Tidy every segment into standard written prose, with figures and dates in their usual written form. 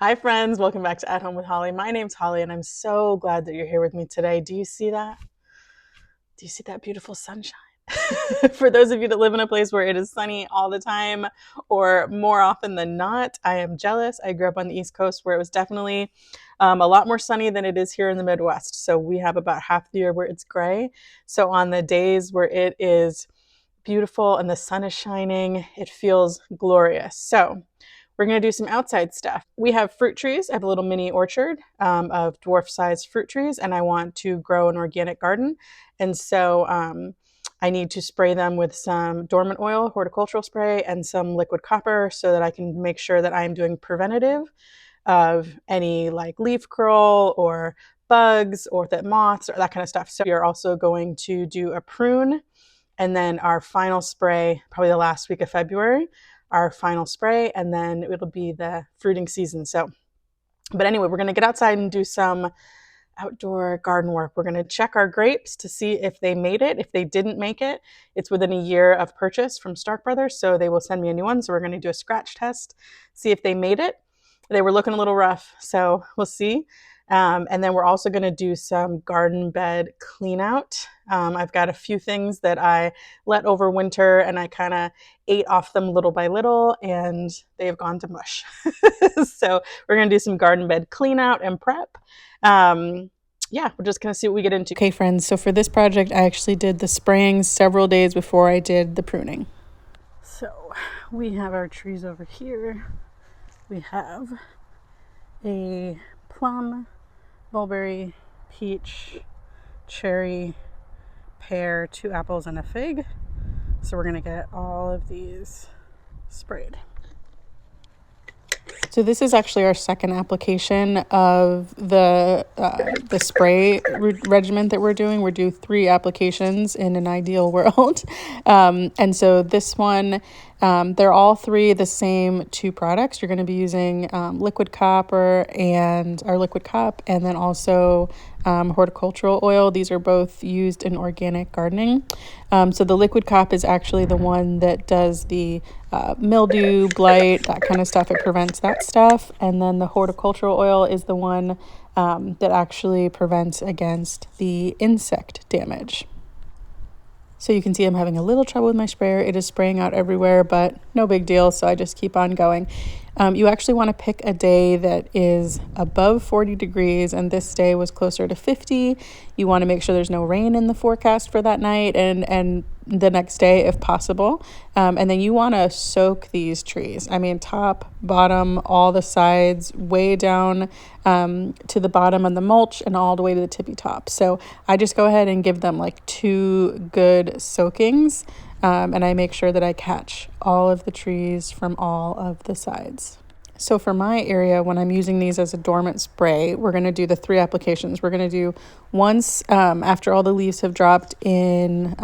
Hi, friends. Welcome back to At Home with Holly. My name's Holly, and I'm so glad that you're here with me today. Do you see that? Do you see that beautiful sunshine? For those of you that live in a place where it is sunny all the time, or more often than not, I am jealous. I grew up on the East Coast where it was definitely a lot more sunny than it is here in the Midwest. So we have about half the year where it's gray. So on the days where it is beautiful and the sun is shining, it feels glorious. So we're going to do some outside stuff. We have fruit trees. I have a little mini orchard of dwarf-sized fruit trees, and I want to grow an organic garden. And so I need to spray them with some dormant oil, horticultural spray, and some liquid copper so that I can make sure that I'm doing preventative of any like leaf curl or bugs or that moths or that kind of stuff. So we are also going to do a prune, and then our final spray, probably the last week of February, our final spray, and then it'll be the fruiting season. So, but anyway, we're going to get outside and do some outdoor garden work. We're going to check our grapes to see if they made it. If they didn't make it, it's within a year of purchase from Stark Brothers, so they will send me a new one. So we're going to do a scratch test, see if they made it. They were looking a little rough, so we'll see. And then we're also going to do some garden bed clean out. I've got a few things that I let over winter and I kind of ate off them little by little, and they have gone to mush. So we're going to do some garden bed clean out and prep. Yeah, we're just going to see what we get into. Okay, friends, so for this project, I actually did the spraying several days before I did the pruning. So we have our trees over here. We have a plum, mulberry, peach, cherry, pear, 2 apples, and a fig. So we're going to get all of these sprayed. So this is actually our second application of the spray regimen that we're doing. We're doing 3 applications in an ideal world. And so this one, they're all 3 the same 2 products. You're going to be using liquid copper and our liquid cop, and then also horticultural oil. These are both used in organic gardening. So the liquid cop is actually the one that does the mildew, blight, that kind of stuff. It prevents that stuff. And then the horticultural oil is the one that actually prevents against the insect damage. So you can see I'm having a little trouble with my sprayer. It is spraying out everywhere, but no big deal. So I just keep on going. You actually want to pick a day that is above 40 degrees, and this day was closer to 50. You want to make sure there's no rain in the forecast for that night and the next day if possible. And then you want to soak these trees. I mean, top, bottom, all the sides, way down to the bottom of the mulch and all the way to the tippy top. So I just go ahead and give them like 2 good soakings. And I make sure that I catch all of the trees from all of the sides. So for my area, when I'm using these as a dormant spray, we're going to do the 3 applications. We're going to do once after all the leaves have dropped in,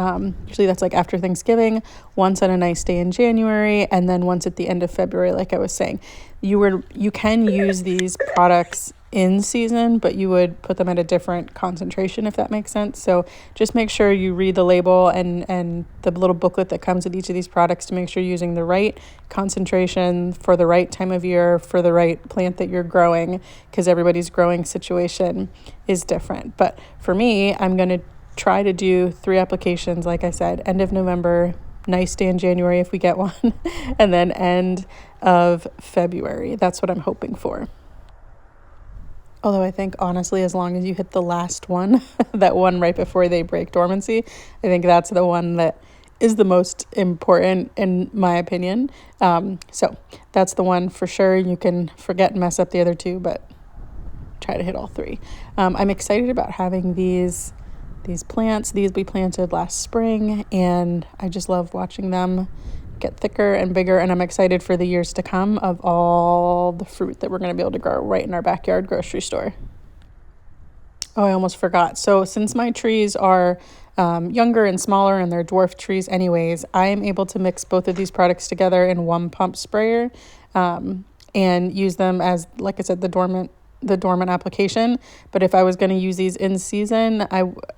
usually that's like after Thanksgiving, once on a nice day in January, and then once at the end of February, like I was saying. You can use these products in season, but you would put them at a different concentration, if that makes sense. So just make sure you read the label and the little booklet that comes with each of these products to make sure you're using the right concentration for the right time of year for the right plant that you're growing, because everybody's growing situation is different. But for me, I'm going to try to do 3 applications, like I said, end of November, nice day in January if we get one, and then end of February. That's what I'm hoping for. Although I think, honestly, as long as you hit the last one, that one right before they break dormancy, I think that's the one that is the most important in my opinion. So that's the one for sure. You can forget and mess up the other 2, but try to hit all 3. I'm excited about having these plants. These we planted last spring, and I just love watching them get thicker and bigger, and I'm excited for the years to come of all the fruit that we're going to be able to grow right in our backyard grocery store. Oh, I almost forgot. So since my trees are younger and smaller and they're dwarf trees anyways, I am able to mix both of these products together in one pump sprayer and use them as, like I said, the dormant the dormant application. But if I was going to use these in season,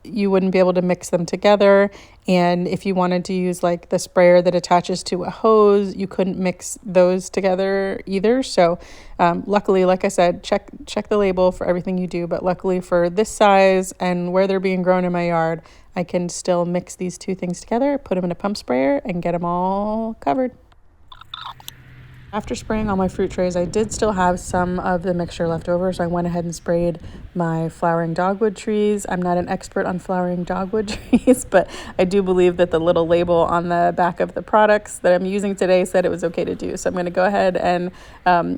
you wouldn't be able to mix them together. And if you wanted to use like the sprayer that attaches to a hose, you couldn't mix those together either. So luckily, like I said, check the label for everything you do. But luckily for this size and where they're being grown in my yard, I can still mix these two things together, put them in a pump sprayer, and get them all covered. After spraying all my fruit trays, I did still have some of the mixture left over, so I went ahead and sprayed my flowering dogwood trees. I'm not an expert on flowering dogwood trees, but I do believe that the little label on the back of the products that I'm using today said it was okay to do. So I'm going to go ahead and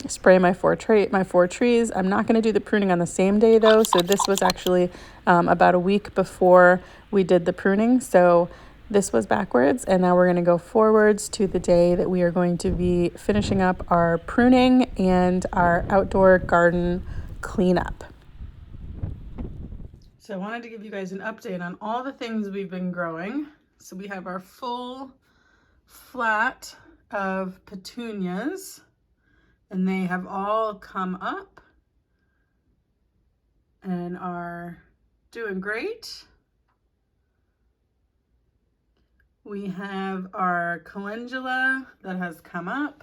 spray my four trees. I'm not going to do the pruning on the same day though, so this was actually about a week before we did the pruning. So this was backwards, and now we're going to go forwards to the day that we are going to be finishing up our pruning and our outdoor garden cleanup. So I wanted to give you guys an update on all the things we've been growing. So we have our full flat of petunias, and they have all come up and are doing great. We have our calendula that has come up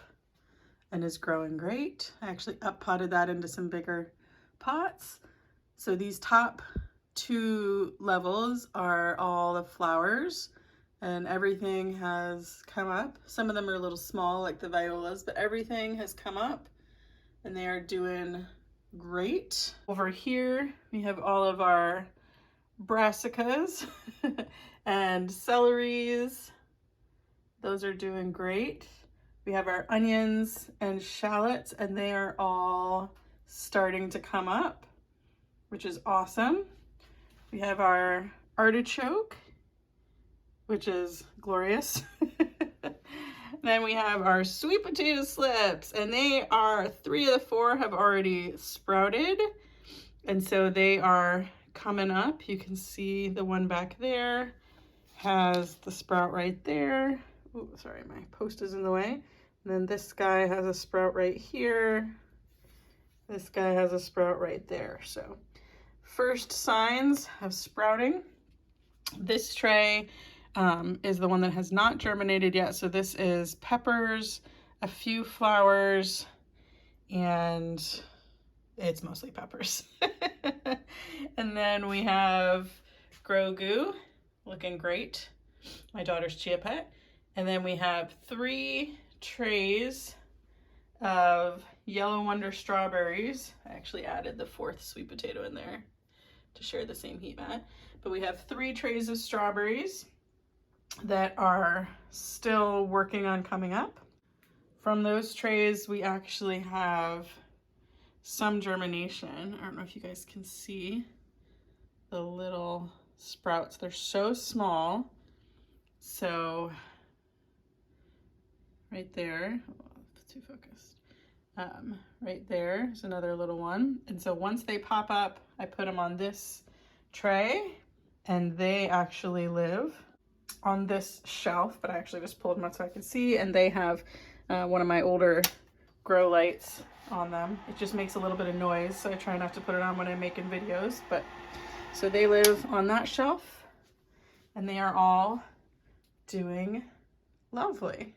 and is growing great. I actually up-potted that into some bigger pots. So these top two levels are all the flowers, and everything has come up. Some of them are a little small like the violas, but everything has come up and they are doing great. Over here we have all of our brassicas and celeries. Those are doing great. We have our onions and shallots, and they are all starting to come up, which is awesome. We have our artichoke, which is glorious. Then we have our sweet potato slips, and they are 3 of the 4 have already sprouted, and so they are coming up. You can see the one back there has the sprout right there. Oh, sorry, my post is in the way. And then this guy has a sprout right here. This guy has a sprout right there. So first signs of sprouting. This tray is the one that has not germinated yet. So this is peppers, a few flowers, and it's mostly peppers. And then we have Grow Goo, looking great. My daughter's chia pet. And then we have 3 trays of Yellow Wonder strawberries. I actually added the 4th sweet potato in there to share the same heat mat. But we have 3 trays of strawberries that are still working on coming up. From those trays, we actually have some germination. I don't know if you guys can see the little sprouts. They're so small. So right there, oh, too focused. Right there is another little one. And so once they pop up, I put them on this tray, and they actually live on this shelf, but I actually just pulled them out so I could see, and they have one of my older grow lights on them. It just makes a little bit of noise, so I try not to put it on when I'm making videos, but so they live on that shelf, and they are all doing lovely.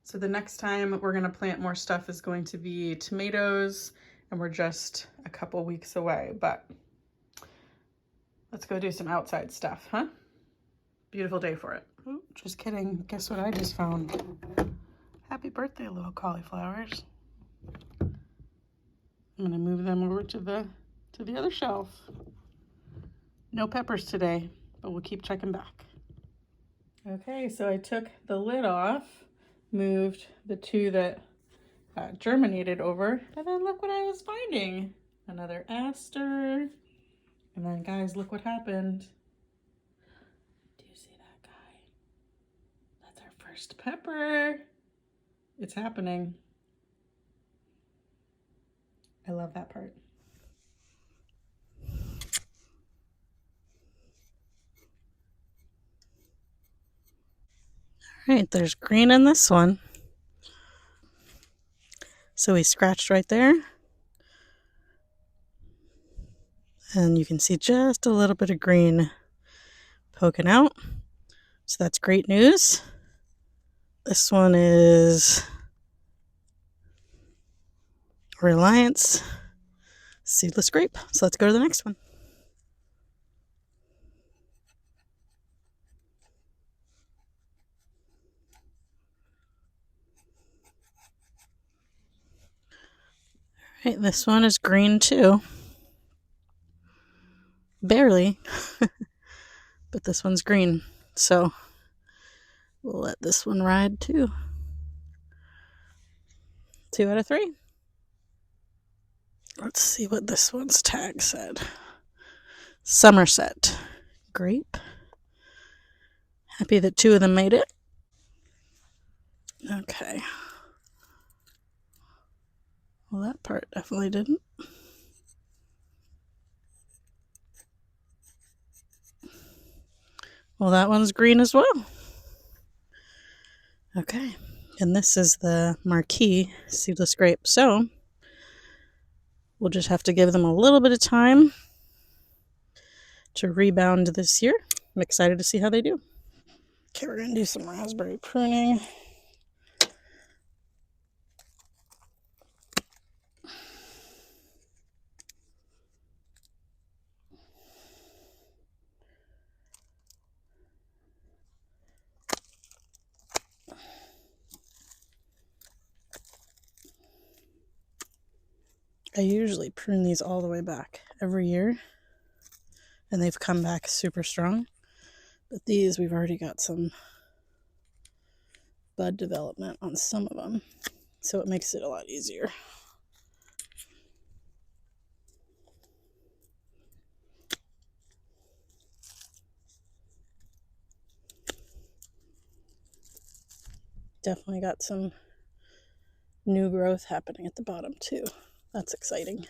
So the next time we're going to plant more stuff is going to be tomatoes, and we're just a couple weeks away, but let's go do some outside stuff, huh? Beautiful day for it. Ooh, just kidding. Guess what I just found? Happy birthday, little cauliflowers. I'm gonna move them over to the other shelf. No peppers today, but we'll keep checking back. Okay, so I took the lid off, moved the 2 that germinated over, and then look what I was finding. Another aster. And then guys, look what happened. Do you see that guy? That's our first pepper. It's happening. I love that part. All right, there's green in this one. So we scratched right there. And you can see just a little bit of green poking out. So that's great news. This one is Reliance Seedless Grape. So let's go to the next one. All right, this one is green too. Barely, but this one's green. So we'll let this one ride too. 2 out of 3. Let's see what this one's tag said. Somerset grape. Happy that 2 of them made it. Okay. Well, that part definitely didn't. Well, that one's green as well. Okay. And this is the Marquis Seedless Grape. So we'll just have to give them a little bit of time to rebound this year. I'm excited to see how they do. Okay, we're going to do some raspberry pruning. I usually prune these all the way back every year, and they've come back super strong. But these, we've already got some bud development on some of them, so it makes it a lot easier. Definitely got some new growth happening at the bottom too. That's exciting.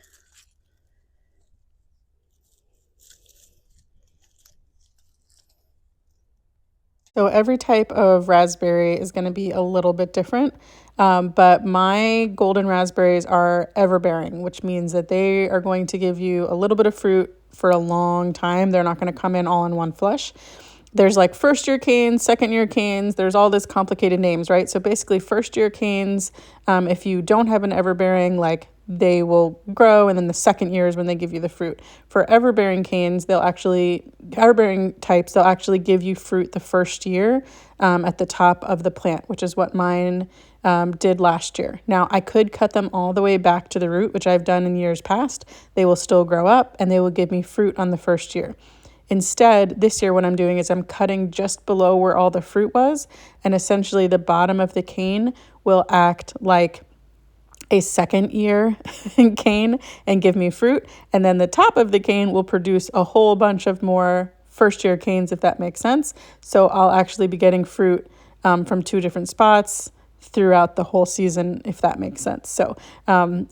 So every type of raspberry is going to be a little bit different, but my golden raspberries are ever-bearing, which means that they are going to give you a little bit of fruit for a long time. They're not going to come in all in one flush. There's like first year canes, second year canes. There's all this complicated names, right? So basically first year canes, if you don't have an everbearing, like they will grow, and then the second year is when they give you the fruit. For everbearing canes, everbearing types, they'll actually give you fruit the first year at the top of the plant, which is what mine did last year. Now, I could cut them all the way back to the root, which I've done in years past. They will still grow up, and they will give me fruit on the first year. Instead, this year what I'm doing is I'm cutting just below where all the fruit was, and essentially the bottom of the cane will act like a second year cane and give me fruit, and then the top of the cane will produce a whole bunch of more first year canes, if that makes sense. So I'll actually be getting fruit from 2 different spots throughout the whole season, if that makes sense. So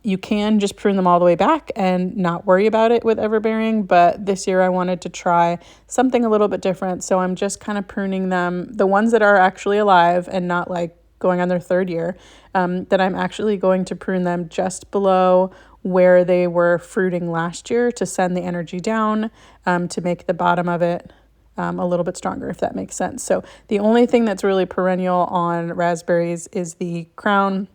you can just prune them all the way back and not worry about it with everbearing, but this year I wanted to try something a little bit different. So I'm just kind of pruning them, the ones that are actually alive and not like going on their 3rd year, that I'm actually going to prune them just below where they were fruiting last year to send the energy down, to make the bottom of it a little bit stronger, if that makes sense. So the only thing that's really perennial on raspberries is the crown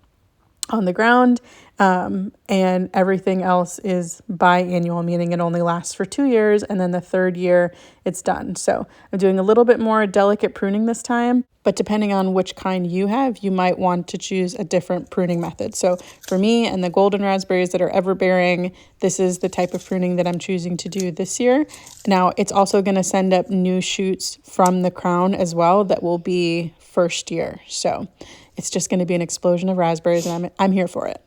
on the ground, and everything else is biannual, meaning it only lasts for 2 years, and then the 3rd year it's done. So I'm doing a little bit more delicate pruning this time, but depending on which kind you have, you might want to choose a different pruning method. So for me and the golden raspberries that are everbearing, this is the type of pruning that I'm choosing to do this year. Now, it's also going to send up new shoots from the crown as well that will be first year. So it's just going to be an explosion of raspberries, and I'm here for it.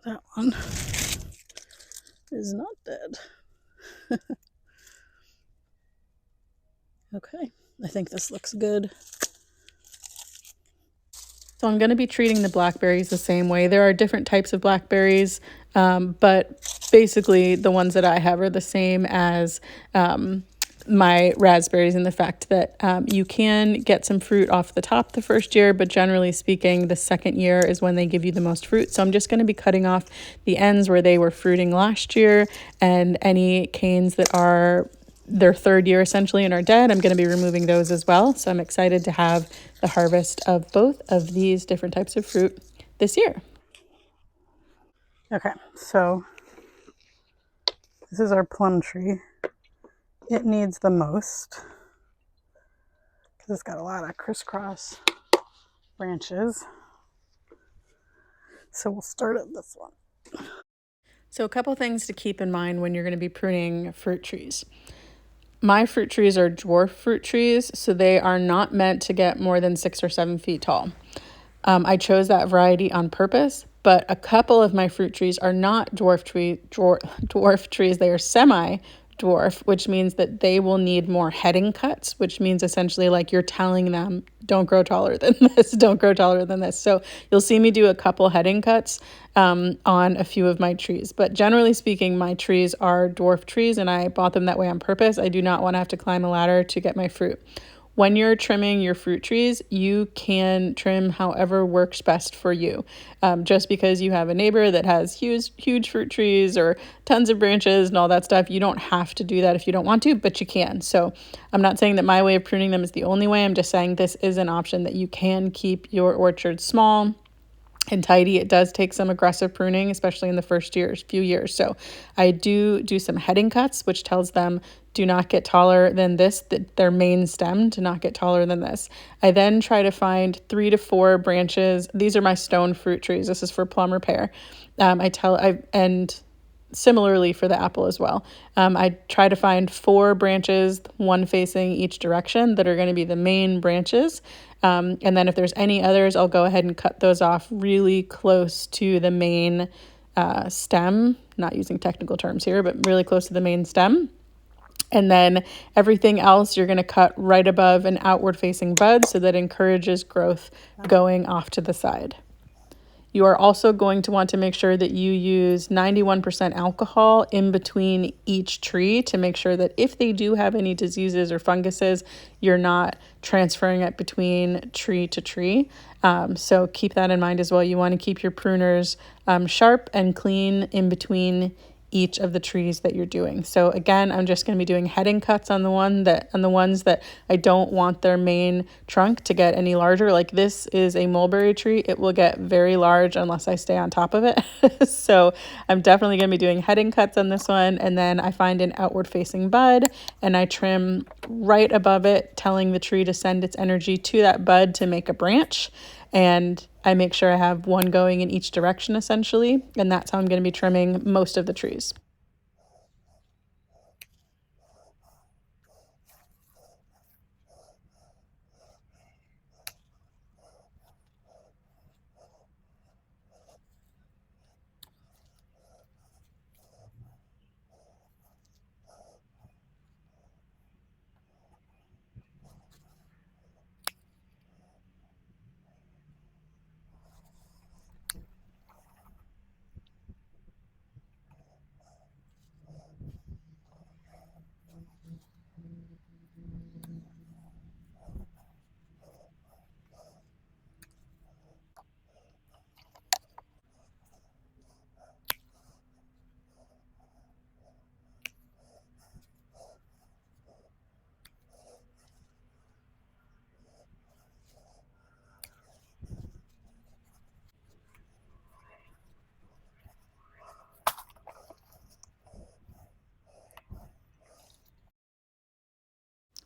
That one is not dead. Okay, I think this looks good. So I'm going to be treating the blackberries the same way. There are different types of blackberries, but basically the ones that I have are the same as my raspberries, in the fact that you can get some fruit off the top the first year, but generally speaking, the second year is when they give you the most fruit. So I'm just going to be cutting off the ends where they were fruiting last year, and any canes that are their third year essentially and are dead, I'm going to be removing those as well. So I'm excited to have the harvest of both of these different types of fruit this year. Okay, so this is our plum tree. It needs the most because it's got a lot of crisscross branches. So we'll start at this one. So a couple things to keep in mind when you're going to be pruning fruit trees. My fruit trees are dwarf fruit trees, so they are not meant to get more than 6 or 7 feet tall. I chose that variety on purpose, but a couple of my fruit trees are not dwarf trees. They are semi-dwarf, which means that they will need more heading cuts, which means essentially like you're telling them, don't grow taller than this, don't grow taller than this. So you'll see me do a couple heading cuts on a few of my trees. But generally speaking, my trees are dwarf trees, and I bought them that way on purpose. I do not want to have to climb a ladder to get my fruit. When you're trimming your fruit trees, you can trim however works best for you. Just because you have a neighbor that has huge fruit trees or tons of branches and all that stuff, you don't have to do that if you don't want to, but you can. So I'm not saying that my way of pruning them is the only way. I'm just saying this is an option that you can keep your orchard small and tidy. It does take some aggressive pruning, especially in the first few years. So I do some heading cuts, which tells them do not get taller than this, their main stem to not get taller than this. I then try to find 3 to 4 branches. These are my stone fruit trees. This is for plum or pear. And similarly for the apple as well. I try to find 4 branches, one facing each direction, that are going to be the main branches. And then if there's any others, I'll go ahead and cut those off really close to the main stem, not using technical terms here, but really close to the main stem. And then everything else you're going to cut right above an outward facing bud, so that encourages growth going off to the side. You are also going to want to make sure that you use 91% alcohol in between each tree to make sure that if they do have any diseases or funguses, you're not transferring it between tree to tree. So keep that in mind as well. You want to keep your pruners sharp and clean in between each of the trees that you're doing. So again, I'm just going to be doing heading cuts on the ones that I don't want their main trunk to get any larger. Like this is a mulberry tree. It will get very large unless I stay on top of it. So I'm definitely going to be doing heading cuts on this one. And then I find an outward facing bud and I trim right above it, telling the tree to send its energy to that bud to make a branch. And I make sure I have one going in each direction essentially, and that's how I'm going to be trimming most of the trees.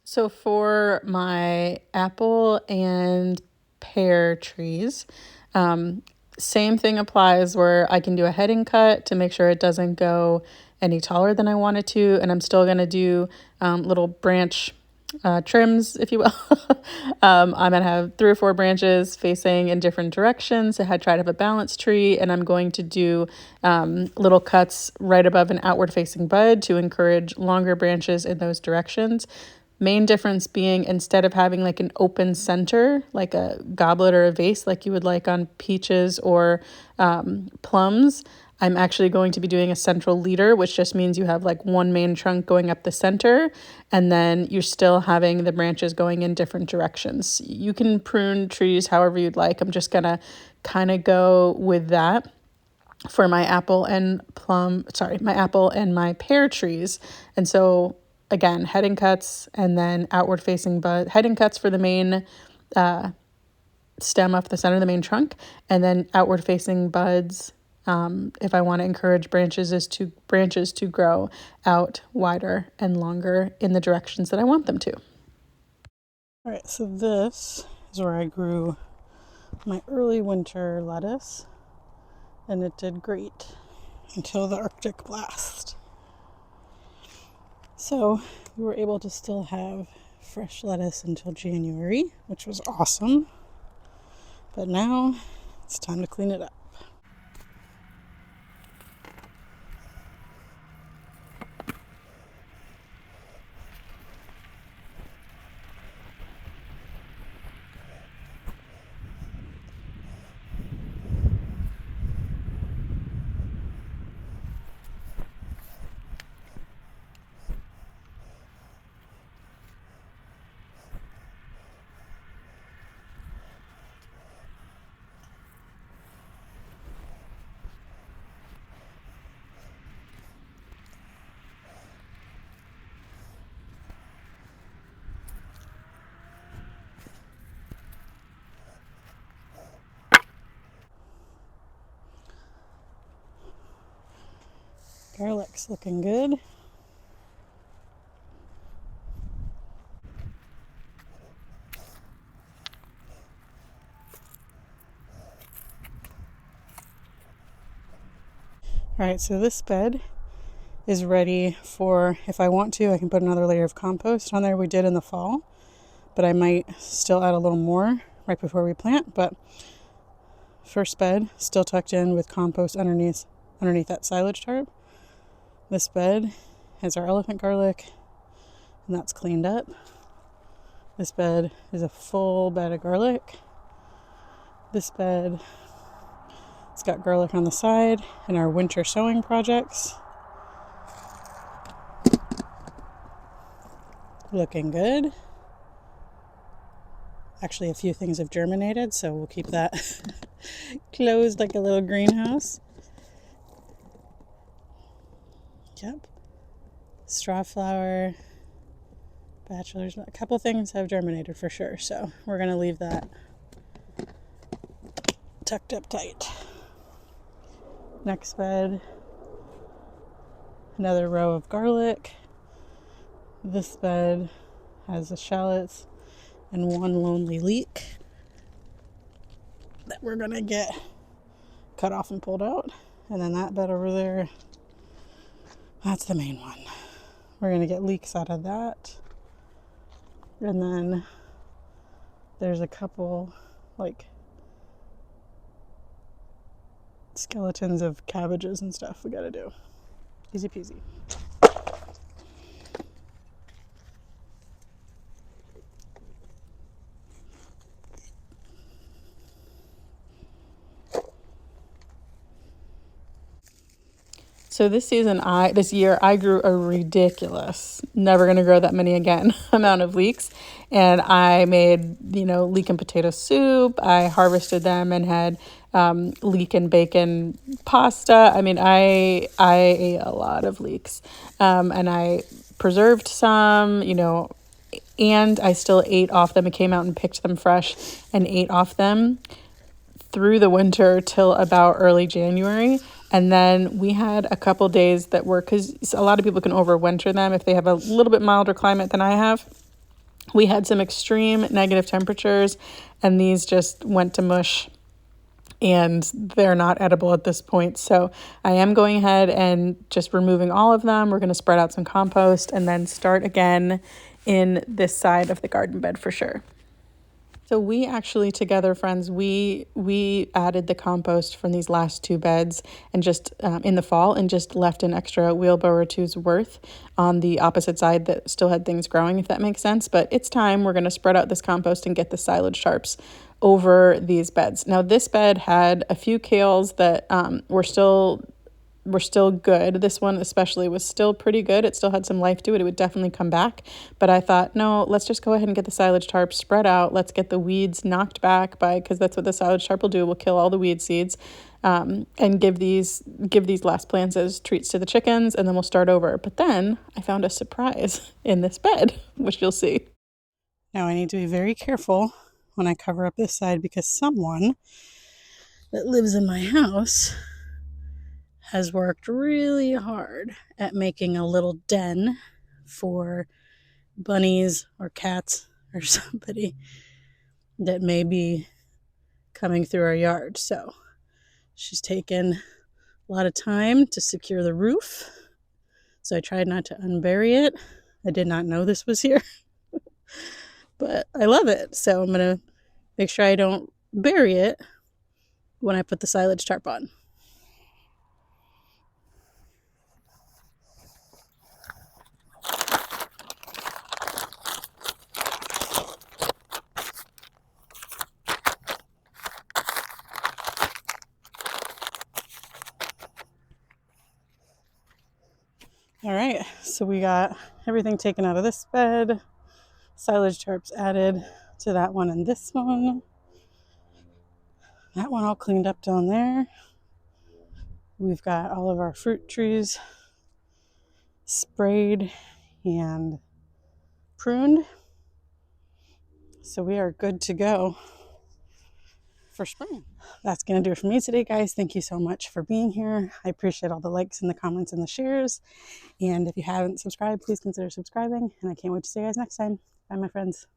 So for my apple and pear trees, same thing applies where I can do a heading cut to make sure it doesn't go any taller than I want it to. And I'm still going to do little branch trims, if you will. I'm going to have 3 or 4 branches facing in different directions. I had tried to have a balance tree, and I'm going to do little cuts right above an outward facing bud to encourage longer branches in those directions. Main difference being, instead of having like an open center, like a goblet or a vase, like you would like on peaches or plums, I'm actually going to be doing a central leader, which just means you have like one main trunk going up the center, and then you're still having the branches going in different directions. You can prune trees however you'd like. I'm just gonna kind of go with that for my apple and my pear trees. And so again, heading cuts and then outward facing bud, heading cuts for the main stem up the center of the main trunk, and then outward facing buds if I want to encourage branches to grow out wider and longer in the directions that I want them to. All right, so this is where I grew my early winter lettuce, and it did great until the Arctic blast. So we were able to still have fresh lettuce until January, which was awesome. But now it's time to clean it up. Garlic's looking good. All right, so this bed is ready for, if I want to, I can put another layer of compost on there. We did in the fall, but I might still add a little more right before we plant. But first bed still tucked in with compost underneath that silage tarp. This bed has our elephant garlic, and that's cleaned up. This bed is a full bed of garlic. This bed, it's got garlic on the side and our winter sowing projects. Looking good. Actually, a few things have germinated, so we'll keep that closed like a little greenhouse. Yep. Straw flower, bachelor's, a couple things have germinated for sure, so we're going to leave that tucked up tight. Next bed, another row of garlic. This bed has the shallots and one lonely leek that we're going to get cut off and pulled out. And then that bed over there, that's the main one. We're going to get leeks out of that. And then there's a couple like skeletons of cabbages and stuff we got to do. Easy peasy. So this year, I grew a ridiculous, never going to grow that many again, amount of leeks. And I made, leek and potato soup. I harvested them and had leek and bacon pasta. I mean, I ate a lot of leeks. And I preserved some, and I still ate off them. I came out and picked them fresh and ate off them through the winter till about early January. And then we had a couple days that were, because a lot of people can overwinter them if they have a little bit milder climate than I have. We had some extreme negative temperatures, and these just went to mush, and they're not edible at this point. So I am going ahead and just removing all of them. We're going to spread out some compost and then start again in this side of the garden bed for sure. So we actually together, friends, we added the compost from these last two beds and just in the fall and just left an extra wheelbarrow or two's worth on the opposite side that still had things growing, if that makes sense. But it's time. We're going to spread out this compost and get the silage tarps over these beds. Now this bed had a few kales that were still good. This one especially was still pretty good. It still had some life to it. It would definitely come back. But I thought, no, let's just go ahead and get the silage tarp spread out. Let's get the weeds knocked back because that's what the silage tarp will do. We'll kill all the weed seeds, and give these last plants as treats to the chickens, and then we'll start over. But then I found a surprise in this bed, which you'll see. Now I need to be very careful when I cover up this side because someone that lives in my house has worked really hard at making a little den for bunnies or cats or somebody that may be coming through our yard. So she's taken a lot of time to secure the roof. So I tried not to unbury it. I did not know this was here, but I love it. So I'm going to make sure I don't bury it when I put the silage tarp on. All right, so we got everything taken out of this bed, silage tarps added to that one and this one. That one all cleaned up down there. We've got all of our fruit trees sprayed and pruned. So we are good to go for spring. That's going to do it for me today, guys. Thank you so much for being here. I appreciate all the likes and the comments and the shares. And if you haven't subscribed, please consider subscribing. And I can't wait to see you guys next time. Bye, my friends.